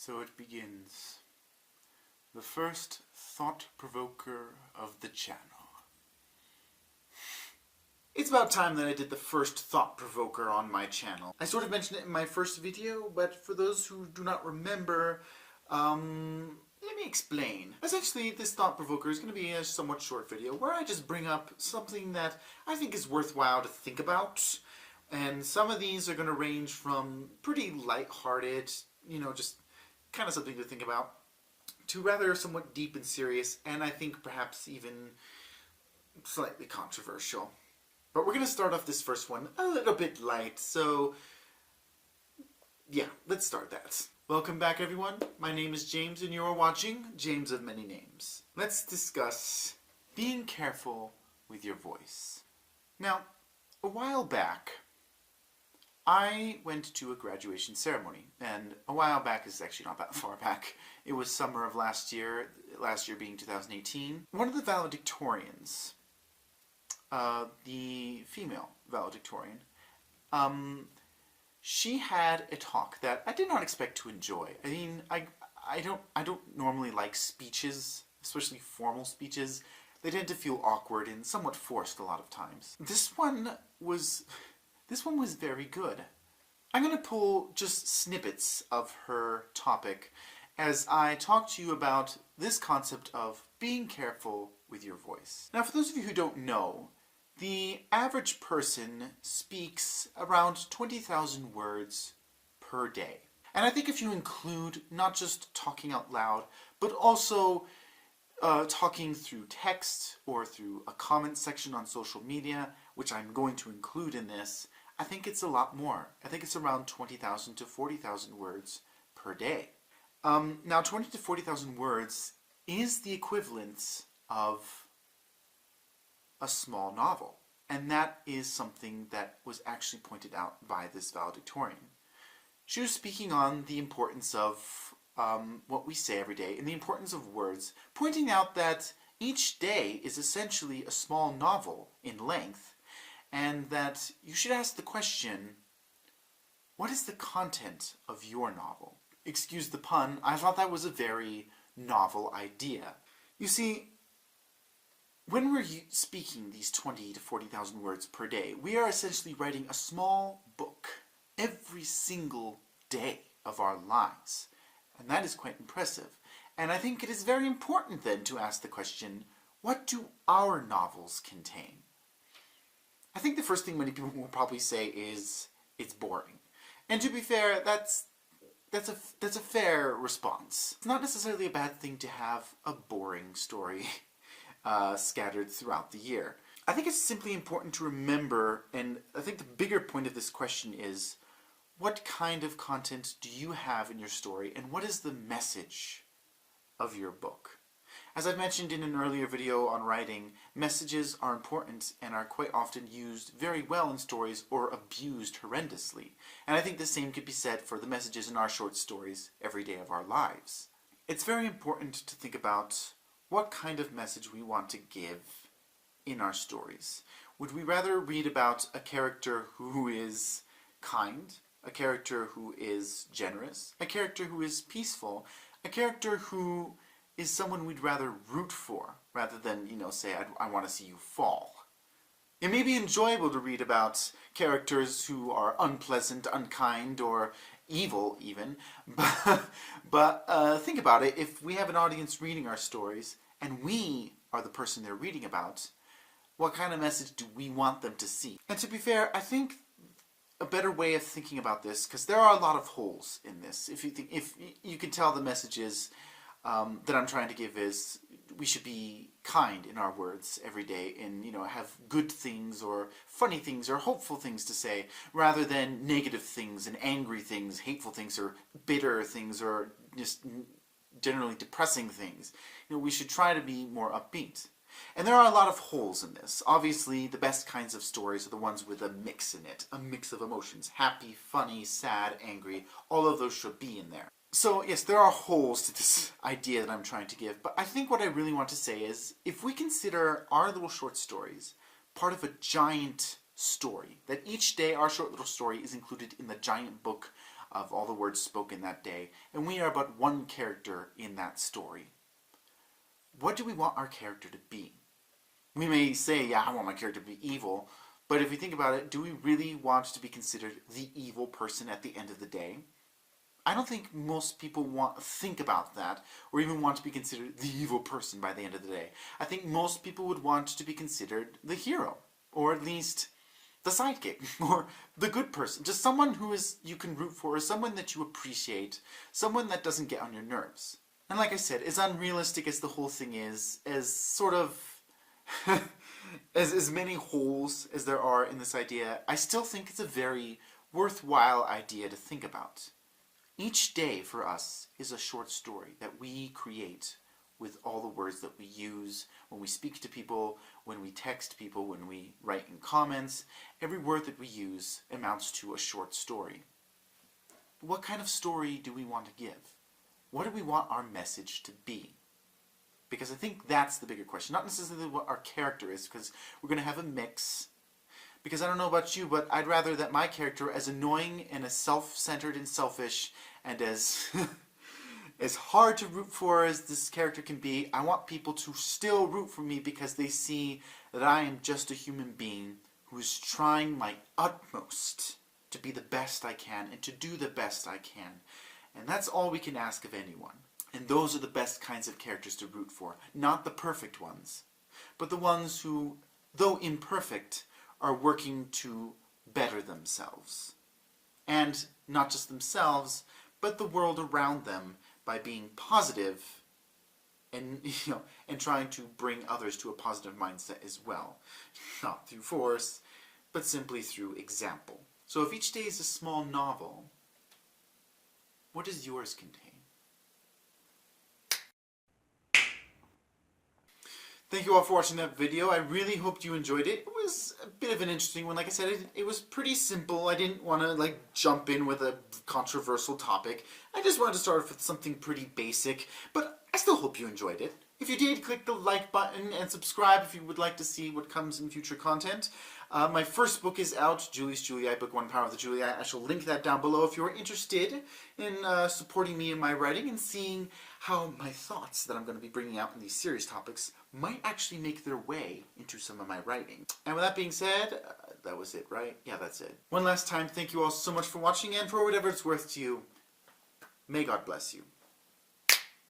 So it begins. The first thought provoker of the channel. It's about time that I did the first thought provoker on my channel. I sort of mentioned it in my first video, but for those who do not remember, let me explain. Essentially, this thought provoker is going to be a somewhat short video where I just bring up something that I think is worthwhile to think about. And some of these are going to range from pretty lighthearted, just kind of something to think about, to rather somewhat deep and serious, and I think perhaps even slightly controversial. But we're going to start off this first one a little bit light, so yeah, let's start that. Welcome back, everyone. My name is James, and you are watching James of Many Names. Let's discuss being careful with your voice. Now, a while back, I went to a graduation ceremony, and a while back is actually not that far back. It was summer of last year being 2018. One of the valedictorians, the female valedictorian, she had a talk that I did not expect to enjoy. I mean, I don't normally like speeches, especially formal speeches. They tend to feel awkward and somewhat forced a lot of times. This one was very good. I'm going to pull just snippets of her topic as I talk to you about this concept of being careful with your voice. Now, for those of you who don't know, the average person speaks around 20,000 words per day. And I think if you include not just talking out loud, but also talking through text or through a comment section on social media, which I'm going to include in this, I think it's a lot more. I think it's around 20,000 to 40,000 words per day. Now, 20 to 40,000 words is the equivalent of a small novel. And that is something that was actually pointed out by this valedictorian. She was speaking on the importance of what we say every day and the importance of words, pointing out that each day is essentially a small novel in length, and that you should ask the question, what is the content of your novel? Excuse the pun, I thought that was a very novel idea. You see, when we're speaking these 20 to 40,000 words per day, we are essentially writing a small book every single day of our lives. And that is quite impressive. And I think it is very important then to ask the question, what do our novels contain? I think the first thing many people will probably say is, it's boring. And to be fair, that's a fair response. It's not necessarily a bad thing to have a boring story scattered throughout the year. I think it's simply important to remember, and I think the bigger point of this question is, what kind of content do you have in your story, and what is the message of your book? As I've mentioned in an earlier video on writing, messages are important and are quite often used very well in stories or abused horrendously. And I think the same could be said for the messages in our short stories every day of our lives. It's very important to think about what kind of message we want to give in our stories. Would we rather read about a character who is kind, a character who is generous, a character who is peaceful, a character who is someone we'd rather root for, rather than, say, I want to see you fall? It may be enjoyable to read about characters who are unpleasant, unkind, or evil even, but think about it. If we have an audience reading our stories, and we are the person they're reading about, what kind of message do we want them to see? And to be fair, I think a better way of thinking about this, because there are a lot of holes in this. If you can tell the messages that I'm trying to give is, we should be kind in our words every day, and have good things or funny things or hopeful things to say, rather than negative things and angry things, hateful things, or bitter things, or just generally depressing things. We should try to be more upbeat. And there are a lot of holes in this. Obviously, the best kinds of stories are the ones with a mix in it. A mix of emotions. Happy, funny, sad, angry. All of those should be in there. So, yes, there are holes to this idea that I'm trying to give. But I think what I really want to say is, if we consider our little short stories part of a giant story, that each day our short little story is included in the giant book of all the words spoken that day, and we are but one character in that story. What do we want our character to be? We may say, yeah, I want my character to be evil, but if we think about it, do we really want to be considered the evil person at the end of the day? I don't think most people think about that, or even want to be considered the evil person by the end of the day. I think most people would want to be considered the hero, or at least the sidekick, or the good person. Just someone who you can root for, or someone that you appreciate, someone that doesn't get on your nerves. And like I said, as unrealistic as the whole thing is, as sort of as many holes as there are in this idea, I still think it's a very worthwhile idea to think about. Each day for us is a short story that we create with all the words that we use when we speak to people, when we text people, when we write in comments. Every word that we use amounts to a short story. What kind of story do we want to give? What do we want our message to be? Because I think that's the bigger question. Not necessarily what our character is, because we're going to have a mix. Because I don't know about you, but I'd rather that my character, as annoying and as self-centered and selfish and as as hard to root for as this character can be, I want people to still root for me because they see that I am just a human being who is trying my utmost to be the best I can and to do the best I can. And that's all we can ask of anyone. And those are the best kinds of characters to root for. Not the perfect ones, but the ones who, though imperfect, are working to better themselves. And not just themselves, but the world around them by being positive and, and trying to bring others to a positive mindset as well. Not through force, but simply through example. So if each day is a small novel, what does yours contain? Thank you all for watching that video. I really hoped you enjoyed it. It was a bit of an interesting one. Like I said, it was pretty simple. I didn't want to jump in with a controversial topic. I just wanted to start off with something pretty basic, but I still hope you enjoyed it. If you did, click the like button and subscribe if you would like to see what comes in future content. My first book is out, Julie's Juliet, Book 1, Power of the Juliet. I shall link that down below if you are interested in supporting me in my writing and seeing how my thoughts that I'm going to be bringing out in these serious topics might actually make their way into some of my writing. And with that being said, that was it, right? Yeah, that's it. One last time, thank you all so much for watching, and for whatever it's worth to you, may God bless you.